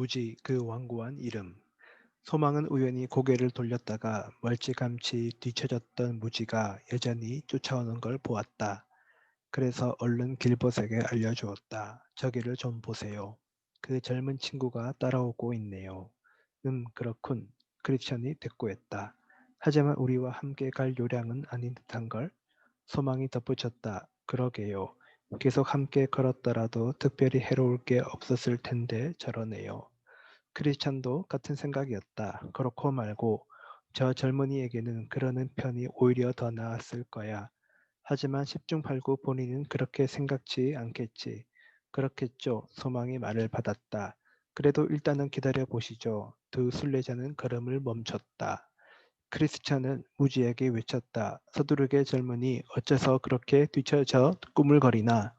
무지 그 완고한 이름. 소망은 우연히 고개를 돌렸다가 멀찌감치 뒤처졌던 무지가 여전히 쫓아오는 걸 보았다. 그래서 얼른 길보색에 알려주었다. 저기를 좀 보세요. 그 젊은 친구가 따라오고 있네요. 그렇군. 크리스천이 대꾸했다. 하지만 우리와 함께 갈 요량은 아닌 듯한걸? 소망이 덧붙였다. 그러게요. 계속 함께 걸었더라도 특별히 해로울 게 없었을 텐데 저러네요. 크리스찬도 같은 생각이었다. 그렇고 말고 저 젊은이에게는 그러는 편이 오히려 더 나았을 거야. 하지만 10중 8구 본인은 그렇게 생각지 않겠지. 그렇겠죠. 소망이 말을 받았다. 그래도 일단은 기다려 보시죠. 두 순례자는 걸음을 멈췄다. 크리스찬은 무지에게 외쳤다. 서두르게 젊은이 어째서 그렇게 뒤처져 꾸물거리나.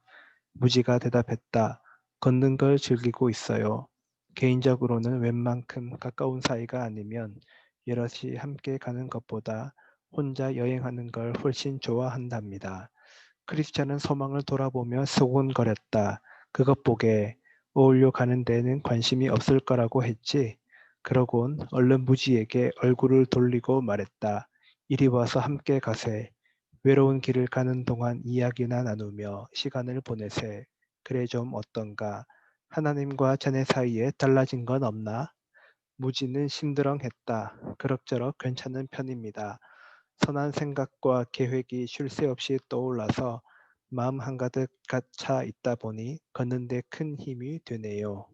무지가 대답했다. 걷는 걸 즐기고 있어요. 개인적으로는 웬만큼 가까운 사이가 아니면 여럿이 함께 가는 것보다 혼자 여행하는 걸 훨씬 좋아한답니다. 크리스찬은 소망을 돌아보며 수군거렸다. 그것 보게 어울려 가는 데는 관심이 없을 거라고 했지. 그러곤 얼른 무지에게 얼굴을 돌리고 말했다. 이리 와서 함께 가세. 외로운 길을 가는 동안 이야기나 나누며 시간을 보내세. 그래 좀 어떤가? 하나님과 자네 사이에 달라진 건 없나? 무지는 심드렁했다. 그럭저럭 괜찮은 편입니다. 선한 생각과 계획이 쉴 새 없이 떠올라서 마음 한가득 차 있다 보니 걷는 데 큰 힘이 되네요.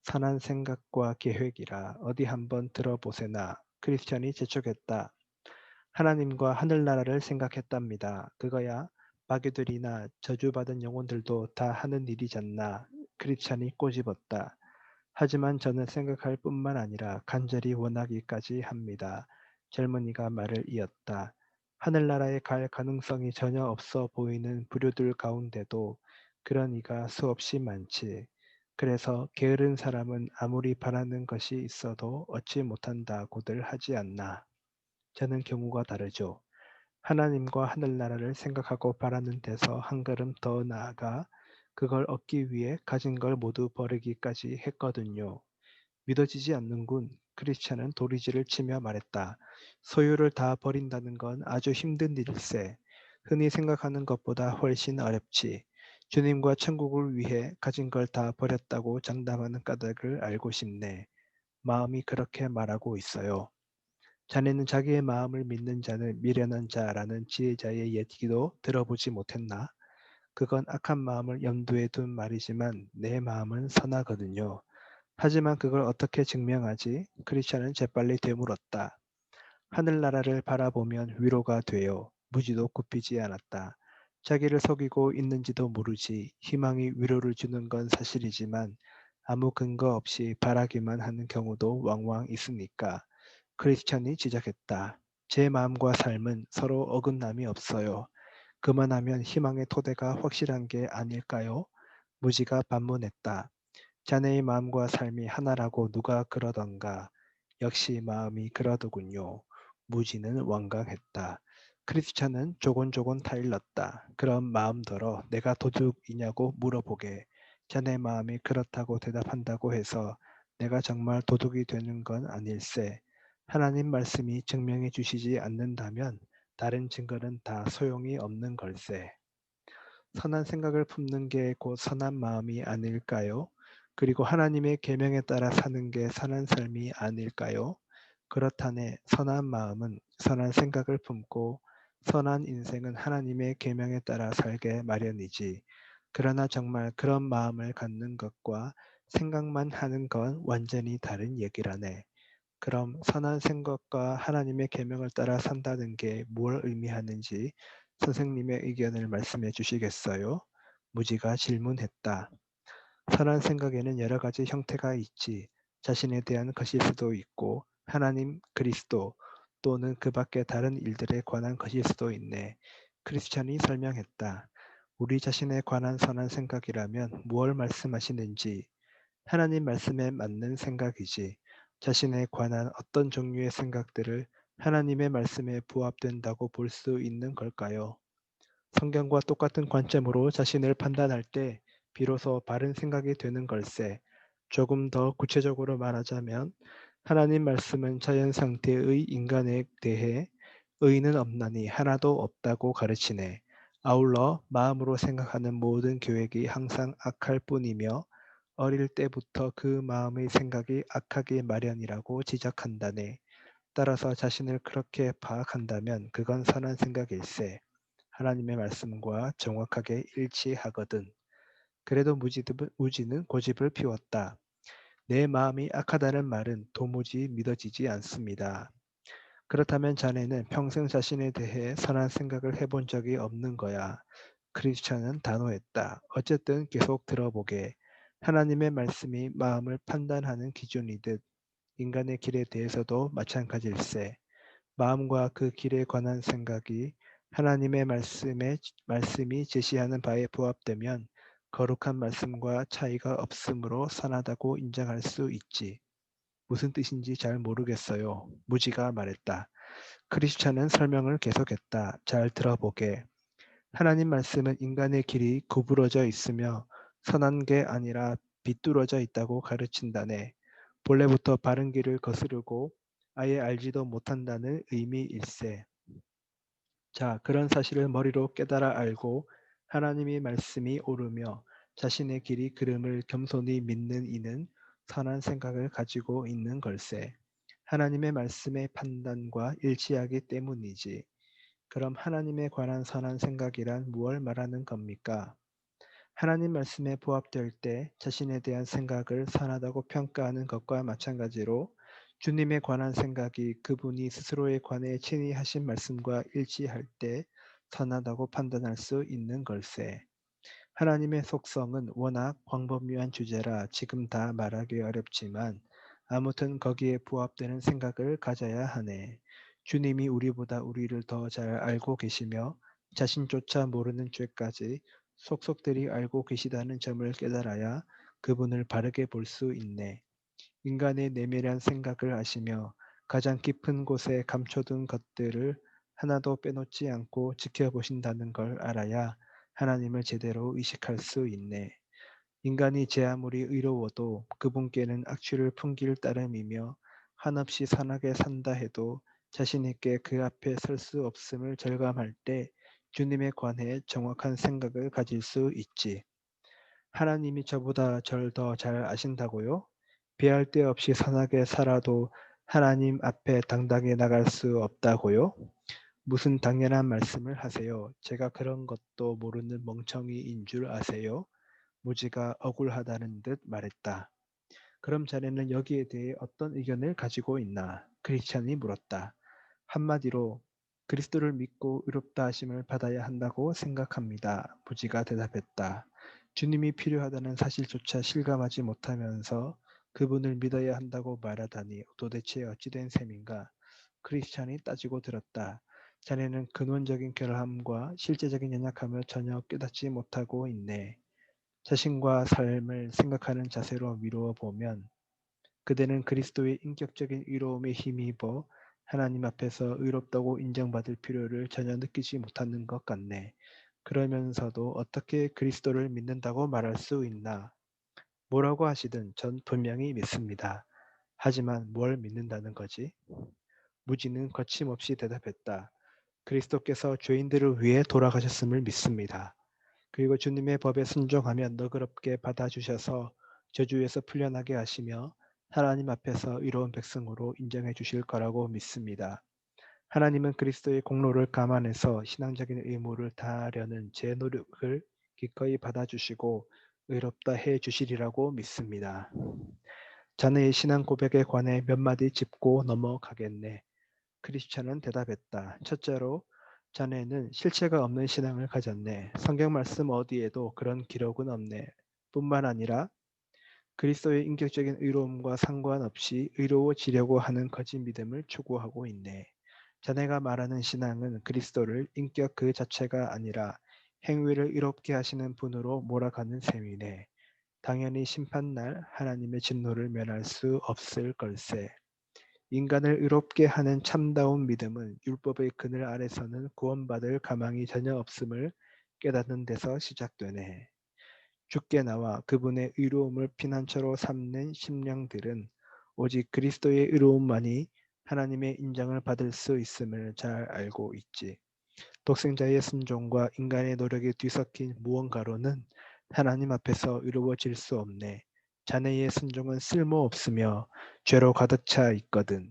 선한 생각과 계획이라 어디 한번 들어보세나. 크리스천이 재촉했다. 하나님과 하늘나라를 생각했답니다. 그거야 마귀들이나 저주받은 영혼들도 다 하는 일이잖나. 크리스찬이 꼬집었다. 하지만 저는 생각할 뿐만 아니라 간절히 원하기까지 합니다. 젊은이가 말을 이었다. 하늘나라에 갈 가능성이 전혀 없어 보이는 부류들 가운데도 그런 이가 수없이 많지. 그래서 게으른 사람은 아무리 바라는 것이 있어도 얻지 못한다고들 하지 않나. 저는 경우가 다르죠. 하나님과 하늘나라를 생각하고 바라는 데서 한 걸음 더 나아가 그걸 얻기 위해 가진 걸 모두 버리기까지 했거든요. 믿어지지 않는군. 크리스찬은 도리지를 치며 말했다. 소유를 다 버린다는 건 아주 힘든 일일세. 흔히 생각하는 것보다 훨씬 어렵지. 주님과 천국을 위해 가진 걸 다 버렸다고 장담하는 까닭을 알고 싶네. 마음이 그렇게 말하고 있어요. 자네는 자기의 마음을 믿는 자는 미련한 자라는 지혜자의 얘기도 들어보지 못했나? 그건 악한 마음을 염두에 둔 말이지만 내 마음은 선하거든요. 하지만 그걸 어떻게 증명하지? 크리스천은 재빨리 되물었다. 하늘나라를 바라보면 위로가 돼요. 무지도 굽히지 않았다. 자기를 속이고 있는지도 모르지. 희망이 위로를 주는 건 사실이지만 아무 근거 없이 바라기만 하는 경우도 왕왕 있으니까. 크리스천이 지적했다. 제 마음과 삶은 서로 어긋남이 없어요. 그만하면 희망의 토대가 확실한 게 아닐까요? 무지가 반문했다. 자네의 마음과 삶이 하나라고 누가 그러던가. 역시 마음이 그러더군요. 무지는 완강했다. 크리스찬은 조곤조곤 타일렀다. 그럼 마음더러 내가 도둑이냐고 물어보게. 자네 마음이 그렇다고 대답한다고 해서 내가 정말 도둑이 되는 건 아닐세. 하나님 말씀이 증명해 주시지 않는다면 다른 증거는 다 소용이 없는 걸세. 선한 생각을 품는 게 곧 선한 마음이 아닐까요? 그리고 하나님의 계명에 따라 사는 게 선한 삶이 아닐까요? 그렇다네 선한 마음은 선한 생각을 품고 선한 인생은 하나님의 계명에 따라 살게 마련이지. 그러나 정말 그런 마음을 갖는 것과 생각만 하는 건 완전히 다른 얘기라네. 그럼 선한 생각과 하나님의 계명을 따라 산다는 게 뭘 의미하는지 선생님의 의견을 말씀해 주시겠어요? 무지가 질문했다. 선한 생각에는 여러 가지 형태가 있지. 자신에 대한 것일 수도 있고 하나님, 그리스도 또는 그 밖의 다른 일들에 관한 것일 수도 있네. 크리스천이 설명했다. 우리 자신에 관한 선한 생각이라면 무엇을 말씀하시는지 하나님 말씀에 맞는 생각이지 자신에 관한 어떤 종류의 생각들을 하나님의 말씀에 부합된다고 볼 수 있는 걸까요? 성경과 똑같은 관점으로 자신을 판단할 때 비로소 바른 생각이 되는 걸세. 조금 더 구체적으로 말하자면 하나님 말씀은 자연 상태의 인간에 대해 의인은 없나니 하나도 없다고 가르치네. 아울러 마음으로 생각하는 모든 계획이 항상 악할 뿐이며 어릴 때부터 그 마음의 생각이 악하기 마련이라고 지적한다네. 따라서 자신을 그렇게 파악한다면 그건 선한 생각일세. 하나님의 말씀과 정확하게 일치하거든. 그래도 무지는 고집을 피웠다. 내 마음이 악하다는 말은 도무지 믿어지지 않습니다. 그렇다면 자네는 평생 자신에 대해 선한 생각을 해본 적이 없는 거야. 크리스천은 단호했다. 어쨌든 계속 들어보게. 하나님의 말씀이 마음을 판단하는 기준이듯 인간의 길에 대해서도 마찬가지일세. 마음과 그 길에 관한 생각이 하나님의 말씀이 제시하는 바에 부합되면 거룩한 말씀과 차이가 없으므로 선하다고 인정할 수 있지. 무슨 뜻인지 잘 모르겠어요. 무지가 말했다. 크리스찬은 설명을 계속했다. 잘 들어보게. 하나님 말씀은 인간의 길이 구부러져 있으며 선한 게 아니라 비뚤어져 있다고 가르친다네. 본래부터 바른 길을 거스르고 아예 알지도 못한다는 의미일세. 자, 그런 사실을 머리로 깨달아 알고 하나님의 말씀이 옳으며 자신의 길이 그름을 겸손히 믿는 이는 선한 생각을 가지고 있는 걸세. 하나님의 말씀의 판단과 일치하기 때문이지. 그럼 하나님에 관한 선한 생각이란 무엇을 말하는 겁니까? 하나님 말씀에 부합될 때 자신에 대한 생각을 선하다고 평가하는 것과 마찬가지로 주님에 관한 생각이 그분이 스스로에 관해 친히 하신 말씀과 일치할 때 선하다고 판단할 수 있는 걸세. 하나님의 속성은 워낙 광범위한 주제라 지금 다 말하기 어렵지만 아무튼 거기에 부합되는 생각을 가져야 하네. 주님이 우리보다 우리를 더 잘 알고 계시며 자신조차 모르는 죄까지 속속들이 알고 계시다는 점을 깨달아야 그분을 바르게 볼 수 있네. 인간의 내면한 생각을 아시며 가장 깊은 곳에 감춰둔 것들을 하나도 빼놓지 않고 지켜보신다는 걸 알아야 하나님을 제대로 의식할 수 있네. 인간이 제 아무리 의로워도 그분께는 악취를 풍길 따름이며 한없이 선하게 산다 해도 자신에게 그 앞에 설 수 없음을 절감할 때 주님에 관해 정확한 생각을 가질 수 있지. 하나님이 저보다 절 더 잘 아신다고요? 비할 데 없이 선하게 살아도 하나님 앞에 당당히 나갈 수 없다고요? 무슨 당연한 말씀을 하세요. 제가 그런 것도 모르는 멍청이인 줄 아세요? 무지가 억울하다는 듯 말했다. 그럼 자네는 여기에 대해 어떤 의견을 가지고 있나? 크리스찬이 물었다. 한마디로 그리스도를 믿고 의롭다 하심을 받아야 한다고 생각합니다. 무지가 대답했다. 주님이 필요하다는 사실조차 실감하지 못하면서 그분을 믿어야 한다고 말하다니 도대체 어찌된 셈인가? 크리스찬이 따지고 들었다. 자네는 근원적인 결함과 실제적인 연약함을 전혀 깨닫지 못하고 있네. 자신과 삶을 생각하는 자세로 미루어 보면 그대는 그리스도의 인격적인 의로움에 힘입어 하나님 앞에서 의롭다고 인정받을 필요를 전혀 느끼지 못하는 것 같네. 그러면서도 어떻게 그리스도를 믿는다고 말할 수 있나? 뭐라고 하시든 전 분명히 믿습니다. 하지만 뭘 믿는다는 거지? 무지는 거침없이 대답했다. 그리스도께서 죄인들을 위해 돌아가셨음을 믿습니다. 그리고 주님의 법에 순종하면 너그럽게 받아주셔서 저주에서 풀려나게 하시며 하나님 앞에서 의로운 백성으로 인정해 주실 거라고 믿습니다. 하나님은 그리스도의 공로를 감안해서 신앙적인 의무를 다하려는 제 노력을 기꺼이 받아주시고 의롭다 해 주시리라고 믿습니다. 자네의 신앙 고백에 관해 몇 마디 짚고 넘어가겠네. 크리스찬은 대답했다. 첫째로 자네는 실체가 없는 신앙을 가졌네. 성경 말씀 어디에도 그런 기록은 없네. 뿐만 아니라 그리스도의 인격적인 의로움과 상관없이 의로워지려고 하는 거짓 믿음을 추구하고 있네. 자네가 말하는 신앙은 그리스도를 인격 그 자체가 아니라 행위를 의롭게 하시는 분으로 몰아가는 셈이네. 당연히 심판날 하나님의 진노를 면할 수 없을 걸세. 인간을 의롭게 하는 참다운 믿음은 율법의 그늘 아래서는 구원받을 가망이 전혀 없음을 깨닫는 데서 시작되네. 주께 나와 그분의 의로움을 피난처로 삼는 심령들은 오직 그리스도의 의로움만이 하나님의 인정을 받을 수 있음을 잘 알고 있지. 독생자의 순종과 인간의 노력이 뒤섞인 무언가로는 하나님 앞에서 이루어질 수 없네. 자네의 순종은 쓸모없으며 죄로 가득 차 있거든.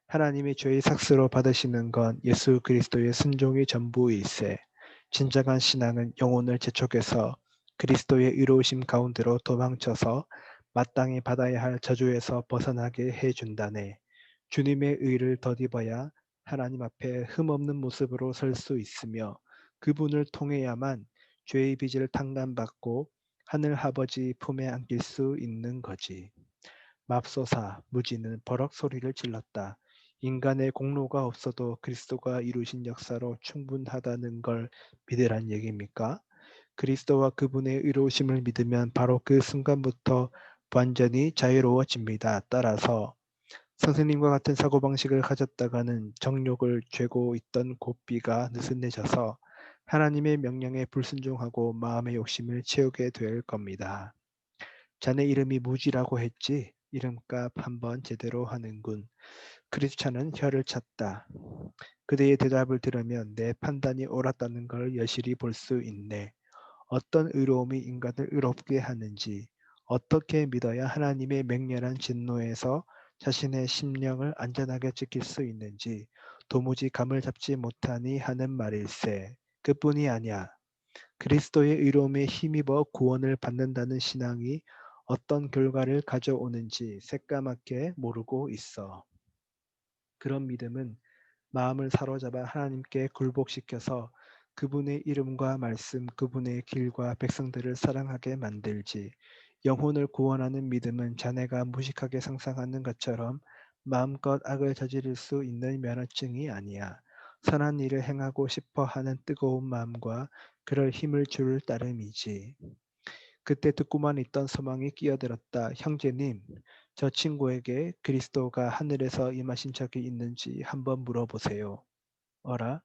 하나님이 죄의 삭스로 받으시는 건 예수 그리스도의 순종이 전부일세. 진정한 신앙은 영혼을 재촉해서 그리스도의 의로우심 가운데로 도망쳐서 마땅히 받아야 할 저주에서 벗어나게 해준다네. 주님의 의를 덧입어야 하나님 앞에 흠없는 모습으로 설 수 있으며 그분을 통해야만 죄의 빚을 탕감받고 하늘 아버지 품에 안길 수 있는 거지. 맙소사 무지는 버럭 소리를 질렀다. 인간의 공로가 없어도 그리스도가 이루신 역사로 충분하다는 걸 믿으란 얘기입니까? 그리스도와 그분의 의로우심을 믿으면 바로 그 순간부터 완전히 자유로워집니다. 따라서 선생님과 같은 사고방식을 가졌다가는 정욕을 죄고 있던 고삐가 느슨해져서 하나님의 명령에 불순종하고 마음의 욕심을 채우게 될 겁니다. 자네 이름이 무지라고 했지? 이름값 한번 제대로 하는군. 크리스찬은 혀를 찼다. 그대의 대답을 들으면 내 판단이 옳았다는 걸 여실히 볼 수 있네. 어떤 의로움이 인간을 의롭게 하는지, 어떻게 믿어야 하나님의 맹렬한 진노에서 자신의 심령을 안전하게 지킬 수 있는지 도무지 감을 잡지 못하니 하는 말일세. 그뿐이 아니야. 그리스도의 의로움에 힘입어 구원을 받는다는 신앙이 어떤 결과를 가져오는지 새까맣게 모르고 있어. 그런 믿음은 마음을 사로잡아 하나님께 굴복시켜서 그분의 이름과 말씀, 그분의 길과 백성들을 사랑하게 만들지. 영혼을 구원하는 믿음은 자네가 무식하게 상상하는 것처럼 마음껏 악을 저지를 수 있는 면허증이 아니야. 선한 일을 행하고 싶어 하는 뜨거운 마음과 그럴 힘을 줄 따름이지. 그때 듣고만 있던 서망이 끼어들었다. 형제님, 저 친구에게 그리스도가 하늘에서 임하신 적이 있는지 한번 물어보세요. 어라?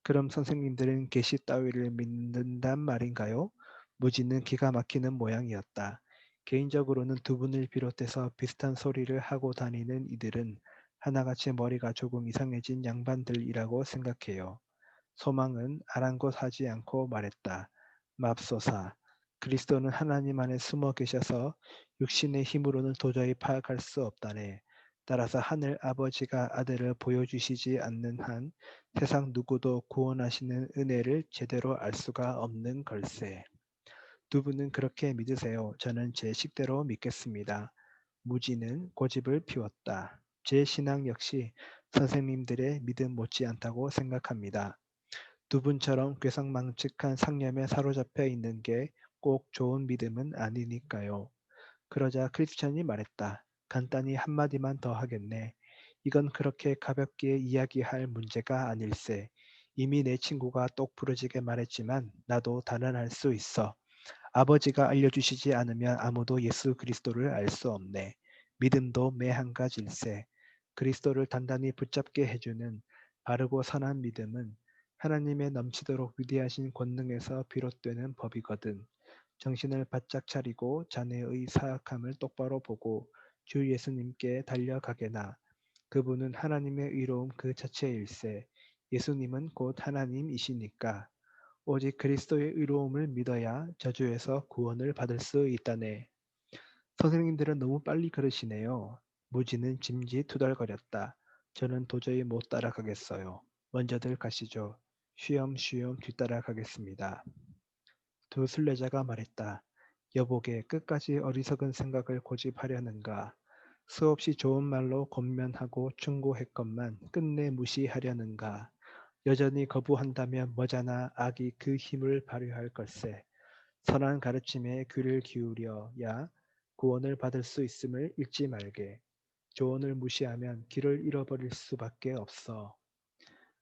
그럼 선생님들은 계시 따위를 믿는단 말인가요? 무지는 기가 막히는 모양이었다. 개인적으로는 두 분을 비롯해서 비슷한 소리를 하고 다니는 이들은 하나같이 머리가 조금 이상해진 양반들이라고 생각해요. 소망은 아랑곳하지 않고 말했다. 맙소사, 그리스도는 하나님 안에 숨어 계셔서 육신의 힘으로는 도저히 파악할 수 없다네. 따라서 하늘 아버지가 아들을 보여주시지 않는 한 세상 누구도 구원하시는 은혜를 제대로 알 수가 없는 걸세. 두 분은 그렇게 믿으세요. 저는 제 식대로 믿겠습니다. 무지는 고집을 피웠다. 제 신앙 역시 선생님들의 믿음 못지않다고 생각합니다. 두 분처럼 괴상망측한 상념에 사로잡혀 있는 게 꼭 좋은 믿음은 아니니까요. 그러자 크리스천이 말했다. 간단히 한마디만 더 하겠네. 이건 그렇게 가볍게 이야기할 문제가 아닐세. 이미 내 친구가 똑 부러지게 말했지만 나도 단언할 수 있어. 아버지가 알려주시지 않으면 아무도 예수 그리스도를 알 수 없네. 믿음도 매 한 가지일세. 그리스도를 단단히 붙잡게 해주는 바르고 선한 믿음은 하나님의 넘치도록 위대하신 권능에서 비롯되는 법이거든. 정신을 바짝 차리고 자네의 사악함을 똑바로 보고 주 예수님께 달려가게나. 그분은 하나님의 의로움 그 자체일세. 예수님은 곧 하나님이시니까. 오직 그리스도의 의로움을 믿어야 저주에서 구원을 받을 수 있다네. 선생님들은 너무 빨리 걸으시네요. 무지는 짐짓 투덜거렸다. 저는 도저히 못 따라가겠어요. 먼저들 가시죠. 쉬엄쉬엄 뒤따라가겠습니다. 두 순례자가 말했다. 여보게 끝까지 어리석은 생각을 고집하려는가. 수없이 좋은 말로 권면하고 충고했건만 끝내 무시하려는가. 여전히 거부한다면 머자나 악이 그 힘을 발휘할 걸세. 선한 가르침에 귀를 기울여야 구원을 받을 수 있음을 잊지 말게. 조언을 무시하면 길을 잃어버릴 수밖에 없어.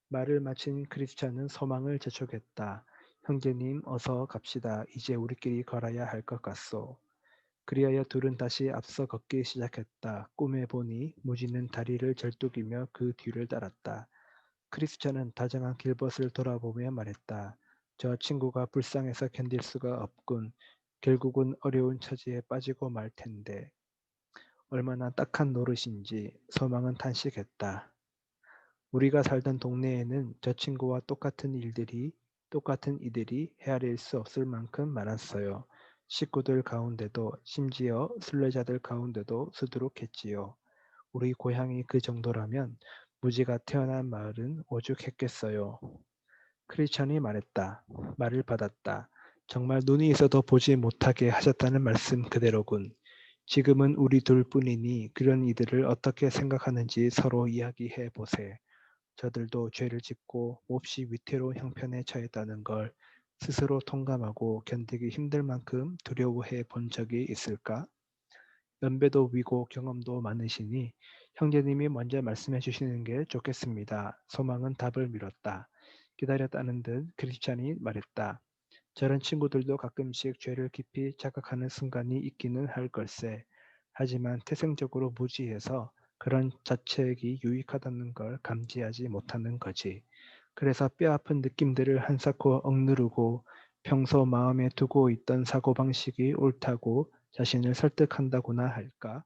말을 마친 크리스찬은 소망을 재촉했다. 형제님 어서 갑시다. 이제 우리끼리 걸어야 할 것 같소. 그리하여 둘은 다시 앞서 걷기 시작했다. 꿈에 보니 무지는 다리를 절뚝이며 그 뒤를 따랐다. 크리스찬은 다정한 길벗을 돌아보며 말했다. 저 친구가 불쌍해서 견딜 수가 없군. 결국은 어려운 처지에 빠지고 말 텐데 얼마나 딱한 노릇인지 소망은 탄식했다. 우리가 살던 동네에는 저 친구와 똑같은 이들이 헤아릴 수 없을 만큼 많았어요. 식구들 가운데도 심지어 순례자들 가운데도 수두룩했지요. 우리 고향이 그 정도라면 무지가 태어난 마을은 오죽했겠어요. 크리스천이 말했다. 말을 받았다. 정말 눈이 있어도 보지 못하게 하셨다는 말씀 그대로군. 지금은 우리 둘뿐이니 그런 이들을 어떻게 생각하는지 서로 이야기해 보세. 저들도 죄를 짓고 몹시 위태로운 형편에 처했다는 걸 스스로 통감하고 견디기 힘들 만큼 두려워해 본 적이 있을까? 연배도 위고 경험도 많으시니 형제님이 먼저 말씀해 주시는 게 좋겠습니다. 소망은 답을 미뤘다. 기다렸다는 듯 크리스찬이 말했다. 저런 친구들도 가끔씩 죄를 깊이 자각하는 순간이 있기는 할 걸세. 하지만 태생적으로 무지해서 그런 자책이 유익하다는 걸 감지하지 못하는 거지. 그래서 뼈아픈 느낌들을 한사코 억누르고 평소 마음에 두고 있던 사고방식이 옳다고 자신을 설득한다고나 할까?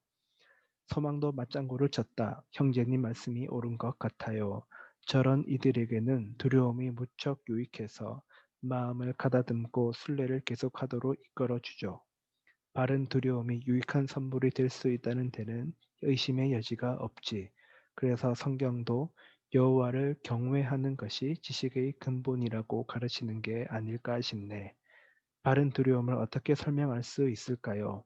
소망도 맞장구를 쳤다. 형제님 말씀이 옳은 것 같아요. 저런 이들에게는 두려움이 무척 유익해서 마음을 가다듬고 순례를 계속하도록 이끌어 주죠. 바른 두려움이 유익한 선물이 될 수 있다는 데는 의심의 여지가 없지. 그래서 성경도 여호와를 경외하는 것이 지식의 근본이라고 가르치는 게 아닐까 싶네. 바른 두려움을 어떻게 설명할 수 있을까요?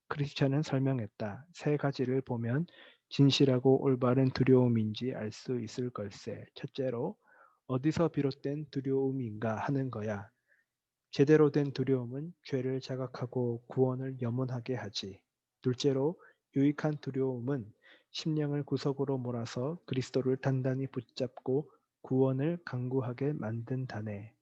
크리스천은 설명했다. 세 가지를 보면 진실하고 올바른 두려움인지 알 수 있을 걸세. 첫째로, 어디서 비롯된 두려움인가 하는 거야. 제대로 된 두려움은 죄를 자각하고 구원을 염원하게 하지. 둘째로, 유익한 두려움은 심령을 구석으로 몰아서 그리스도를 단단히 붙잡고 구원을 강구하게 만든다네.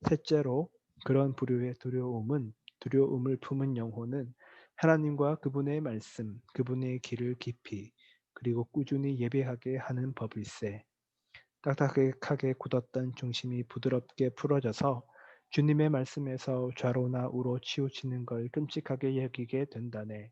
셋째로, 그런 부류의 두려움을 품은 영혼은 하나님과 그분의 말씀, 그분의 길을 깊이 그리고 꾸준히 예배하게 하는 법일세. 딱딱하게 굳었던 중심이 부드럽게 풀어져서 주님의 말씀에서 좌로나 우로 치우치는 걸 끔찍하게 여기게 된다네.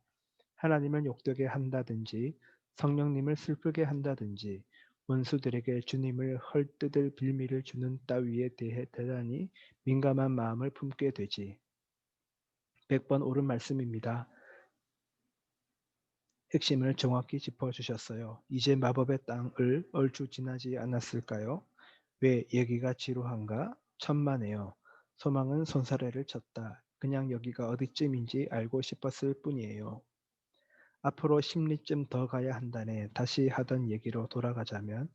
하나님을 욕되게 한다든지 성령님을 슬프게 한다든지 원수들에게 주님을 헐뜯을 빌미를 주는 따위에 대해 대단히 민감한 마음을 품게 되지. 100번 옳은 말씀입니다. 핵심을 정확히 짚어주셨어요. 이제 마법의 땅을 얼추 지나지 않았을까요? 왜 얘기가 지루한가? 천만에요. 소망은 손사래를 쳤다. 그냥 여기가 어디쯤인지 알고 싶었을 뿐이에요. 앞으로 10리쯤 더 가야 한다네. 다시 하던 얘기로 돌아가자면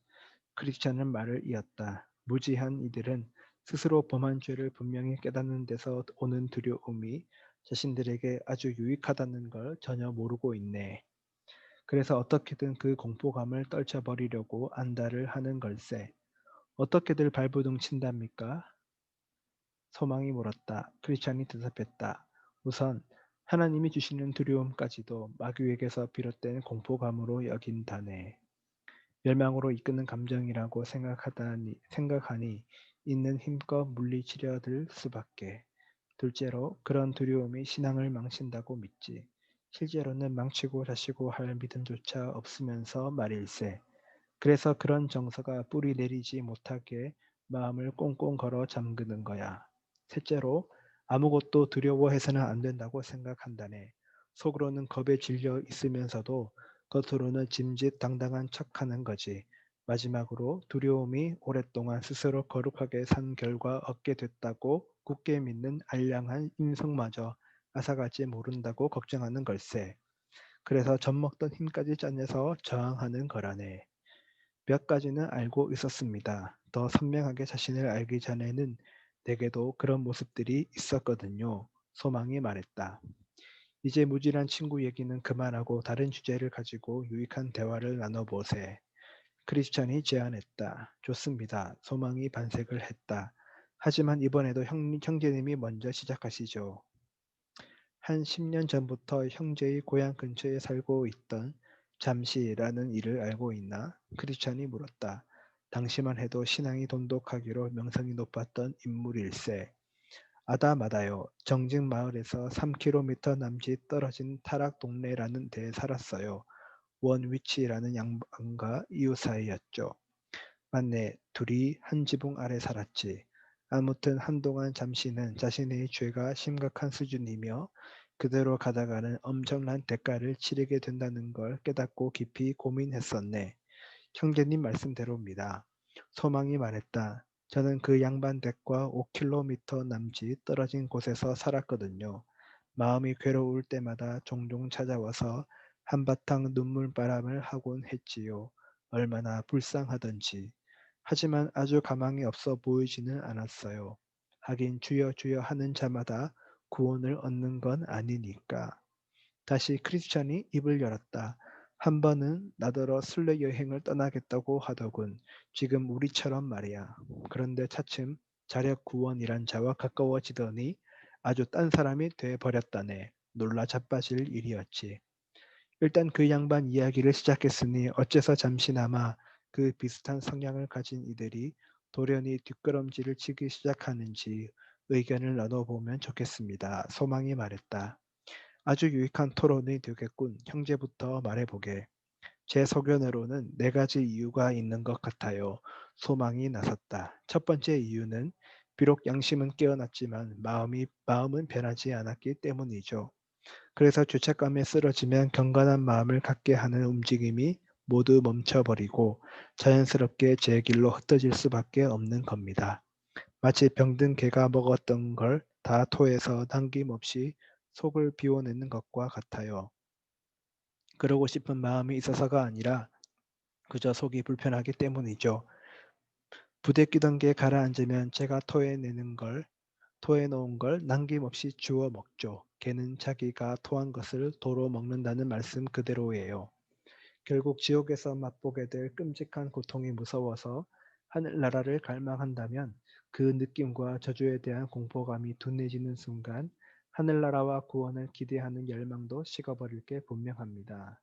크리스찬은 말을 이었다. 무지한 이들은 스스로 범한 죄를 분명히 깨닫는 데서 오는 두려움이 자신들에게 아주 유익하다는 걸 전혀 모르고 있네. 그래서 어떻게든 그 공포감을 떨쳐버리려고 안달을 하는 걸세. 어떻게들 발버둥 친답니까? 소망이 물었다. 크리스찬이 대답했다. 우선 하나님이 주시는 두려움까지도 마귀에게서 비롯된 공포감으로 여긴다네. 멸망으로 이끄는 감정이라고 생각하니 있는 힘껏 물리치려 들 수밖에. 둘째로 그런 두려움이 신앙을 망친다고 믿지. 실제로는 망치고 자시고 할 믿음조차 없으면서 말일세. 그래서 그런 정서가 뿌리 내리지 못하게 마음을 꽁꽁 걸어 잠그는 거야. 셋째로 아무것도 두려워해서는 안 된다고 생각한다네. 속으로는 겁에 질려 있으면서도 겉으로는 짐짓당당한 척하는 거지. 마지막으로 두려움이 오랫동안 스스로 거룩하게 산 결과 얻게 됐다고 굳게 믿는 알량한 인성마저 앗아갈지 모른다고 걱정하는 걸세. 그래서 젖먹던 힘까지 짜내서 저항하는 거라네. 몇 가지는 알고 있었습니다. 더 선명하게 자신을 알기 전에는 내게도 그런 모습들이 있었거든요. 소망이 말했다. 이제 무질한 친구 얘기는 그만하고 다른 주제를 가지고 유익한 대화를 나눠보세. 크리스찬이 제안했다. 좋습니다. 소망이 반색을 했다. 하지만 이번에도 형제님이 먼저 시작하시죠. 한 10년 전부터 형제의 고향 근처에 살고 있던 잠시라는 일을 알고 있나? 크리스찬이 물었다. 당시만 해도 신앙이 돈독하기로 명성이 높았던 인물일세. 아다마다요. 정직 마을에서 3km 남짓 떨어진 타락 동네라는 데에 살았어요. 원위치라는 양반과 이웃 사이였죠. 맞네, 둘이 한 지붕 아래 살았지. 아무튼 한동안 잠시는 자신의 죄가 심각한 수준이며 그대로 가다가는 엄청난 대가를 치르게 된다는 걸 깨닫고 깊이 고민했었네. 형제님 말씀대로입니다. 소망이 말했다. 저는 그 양반 댁과 5km 남짓 떨어진 곳에서 살았거든요. 마음이 괴로울 때마다 종종 찾아와서 한바탕 눈물바람을 하곤 했지요. 얼마나 불쌍하던지. 하지만 아주 가망이 없어 보이지는 않았어요. 하긴 주여 주여 하는 자마다 구원을 얻는 건 아니니까. 다시 크리스천이 입을 열었다. 한 번은 나더러 순례 여행을 떠나겠다고 하더군. 지금 우리처럼 말이야. 그런데 차츰 자력 구원이란 자와 가까워지더니 아주 딴 사람이 돼 버렸다네. 놀라 자빠질 일이었지. 일단 그 양반 이야기를 시작했으니 어째서 잠시나마 그 비슷한 성향을 가진 이들이 돌연히 뒷걸음질을 치기 시작하는지 의견을 나눠보면 좋겠습니다. 소망이 말했다. 아주 유익한 토론이 되겠군. 형제부터 말해보게. 제 소견으로는 네 가지 이유가 있는 것 같아요. 소망이 나섰다. 첫 번째 이유는 비록 양심은 깨어났지만 마음은 변하지 않았기 때문이죠. 그래서 죄책감에 쓰러지면 경건한 마음을 갖게 하는 움직임이 모두 멈춰버리고 자연스럽게 제 길로 흩어질 수밖에 없는 겁니다. 마치 병든 개가 먹었던 걸 다 토해서 남김없이 속을 비워내는 것과 같아요. 그러고 싶은 마음이 있어서가 아니라 그저 속이 불편하기 때문이죠. 부대끼던 게 가라앉으면 제가 토해놓은 걸 남김없이 주워 먹죠. 개는 자기가 토한 것을 도로 먹는다는 말씀 그대로예요. 결국 지옥에서 맛보게 될 끔찍한 고통이 무서워서 하늘나라를 갈망한다면 그 느낌과 저주에 대한 공포감이 둔해지는 순간 하늘나라와 구원을 기대하는 열망도 식어버릴 게 분명합니다.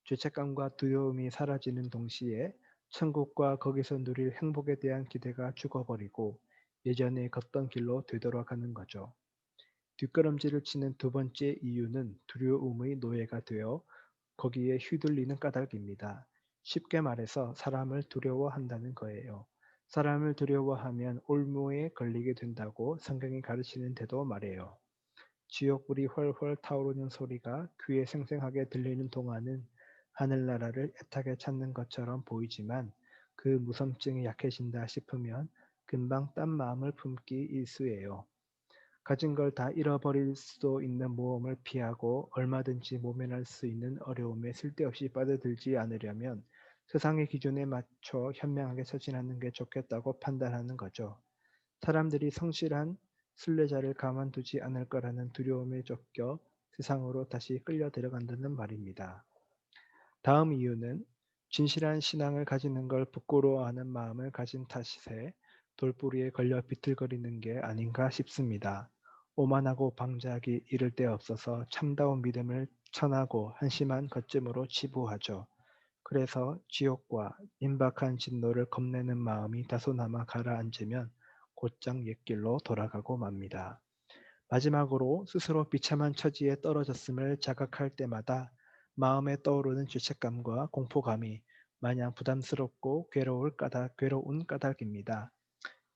죄책감과 두려움이 사라지는 동시에 천국과 거기서 누릴 행복에 대한 기대가 죽어버리고 예전에 걷던 길로 되돌아가는 거죠. 뒷걸음질을 치는 두 번째 이유는 두려움의 노예가 되어 거기에 휘둘리는 까닭입니다. 쉽게 말해서 사람을 두려워한다는 거예요. 사람을 두려워하면 올무에 걸리게 된다고 성경이 가르치는데도 말해요. 지옥불이 훨훨 타오르는 소리가 귀에 생생하게 들리는 동안은 하늘나라를 애타게 찾는 것처럼 보이지만 그 무섬증이 약해진다 싶으면 금방 딴 마음을 품기 일쑤예요. 가진 걸 다 잃어버릴 수도 있는 모험을 피하고 얼마든지 모면할 수 있는 어려움에 쓸데없이 빠져들지 않으려면 세상의 기준에 맞춰 현명하게 처신하는 게 좋겠다고 판단하는 거죠. 사람들이 성실한 순례자를 가만두지 않을 거라는 두려움에 쫓겨 세상으로 다시 끌려 들어간다는 말입니다. 다음 이유는 진실한 신앙을 가지는 걸 부끄러워하는 마음을 가진 탓에 돌부리에 걸려 비틀거리는 게 아닌가 싶습니다. 오만하고 방자하기 이를 데 없어서 참다운 믿음을 천하고 한심한 것쯤으로 치부하죠. 그래서 지옥과 임박한 진노를 겁내는 마음이 다소나마 가라앉으면 곧장 옛길로 돌아가고 맙니다. 마지막으로 스스로 비참한 처지에 떨어졌음을 자각할 때마다 마음에 떠오르는 죄책감과 공포감이 마냥 부담스럽고 괴로운 까닭입니다.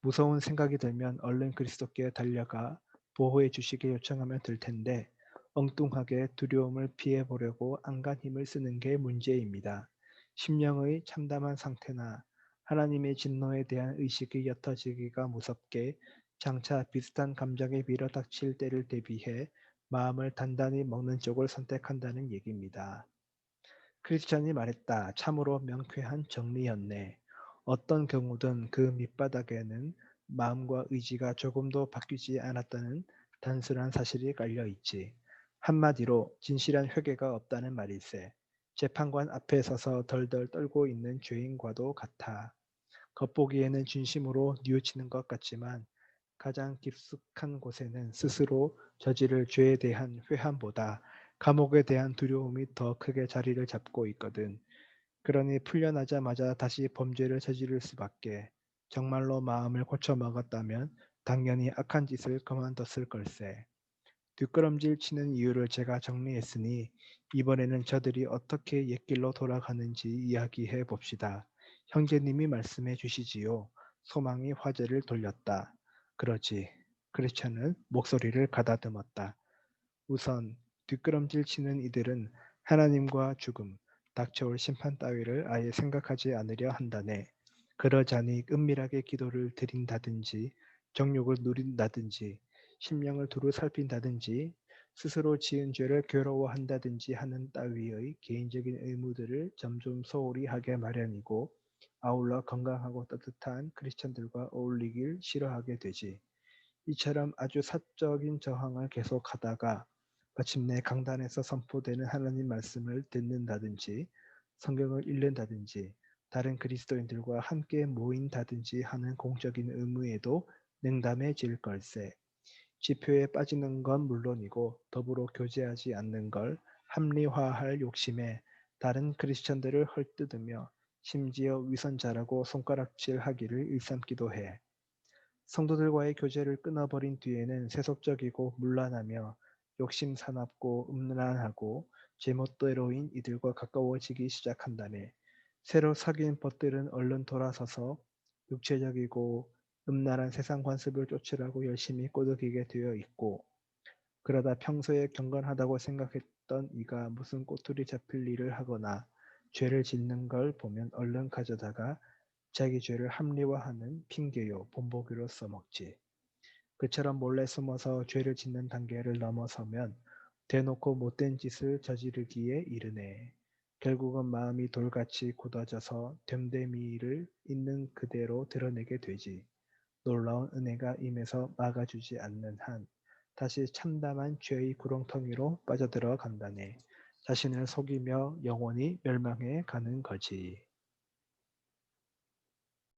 무서운 생각이 들면 얼른 그리스도께 달려가 보호해 주시게 요청하면 될 텐데 엉뚱하게 두려움을 피해 보려고 안간 힘을 쓰는 게 문제입니다. 심령의 참담한 상태나 하나님의 진노에 대한 의식이 옅어지기가 무섭게 장차 비슷한 감정이 밀어닥칠 때를 대비해 마음을 단단히 먹는 쪽을 선택한다는 얘기입니다. 크리스천이 말했다. 참으로 명쾌한 정리였네. 어떤 경우든 그 밑바닥에는 마음과 의지가 조금도 바뀌지 않았다는 단순한 사실이 깔려 있지. 한마디로 진실한 회개가 없다는 말일세. 재판관 앞에 서서 덜덜 떨고 있는 죄인과도 같아. 겉보기에는 진심으로 뉘우치는 것 같지만 가장 깊숙한 곳에는 스스로 저지를 죄에 대한 회함보다 감옥에 대한 두려움이 더 크게 자리를 잡고 있거든. 그러니 풀려나자마자 다시 범죄를 저지를 수밖에. 정말로 마음을 고쳐 먹었다면 당연히 악한 짓을 그만뒀을 걸세. 뒷걸음질 치는 이유를 제가 정리했으니 이번에는 저들이 어떻게 옛길로 돌아가는지 이야기해 봅시다. 형제님이 말씀해 주시지요. 소망이 화제를 돌렸다. 그러지. 크리스천은 목소리를 가다듬었다. 우선 뒷걸음질 치는 이들은 하나님과 죽음, 닥쳐올 심판 따위를 아예 생각하지 않으려 한다네. 그러자니 은밀하게 기도를 드린다든지 정욕을 누린다든지 심령을 두루 살핀다든지 스스로 지은 죄를 괴로워한다든지 하는 따위의 개인적인 의무들을 점점 소홀히 하게 마련이고 아울러 건강하고 따뜻한 크리스천들과 어울리길 싫어하게 되지. 이처럼 아주 사적인 저항을 계속하다가 마침내 강단에서 선포되는 하나님 말씀을 듣는다든지 성경을 읽는다든지 다른 그리스도인들과 함께 모인다든지 하는 공적인 의무에도 냉담해질 걸세. 지표에 빠지는 건 물론이고 더불어 교제하지 않는 걸 합리화할 욕심에 다른 크리스천들을 헐뜯으며 심지어 위선자라고 손가락질하기를 일삼기도 해. 성도들과의 교제를 끊어버린 뒤에는 세속적이고 문란하며 욕심 사납고 음란하고 제멋대로인 이들과 가까워지기 시작한다네. 새로 사귄 벗들은 얼른 돌아서서 육체적이고 음란한 세상 관습을 쫓으라고 열심히 꼬드기게 되어 있고 그러다 평소에 경건하다고 생각했던 이가 무슨 꼬투리 잡힐 일을 하거나 죄를 짓는 걸 보면 얼른 가져다가 자기 죄를 합리화하는 핑계요 본보기로 써먹지. 그처럼 몰래 숨어서 죄를 짓는 단계를 넘어서면 대놓고 못된 짓을 저지르기에 이르네. 결국은 마음이 돌같이 굳어져서 됨됨이를 있는 그대로 드러내게 되지. 놀라운 은혜가 임해서 막아주지 않는 한 다시 참담한 죄의 구렁텅이로 빠져들어 간다네. 자신을 속이며 영원히 멸망해 가는 거지.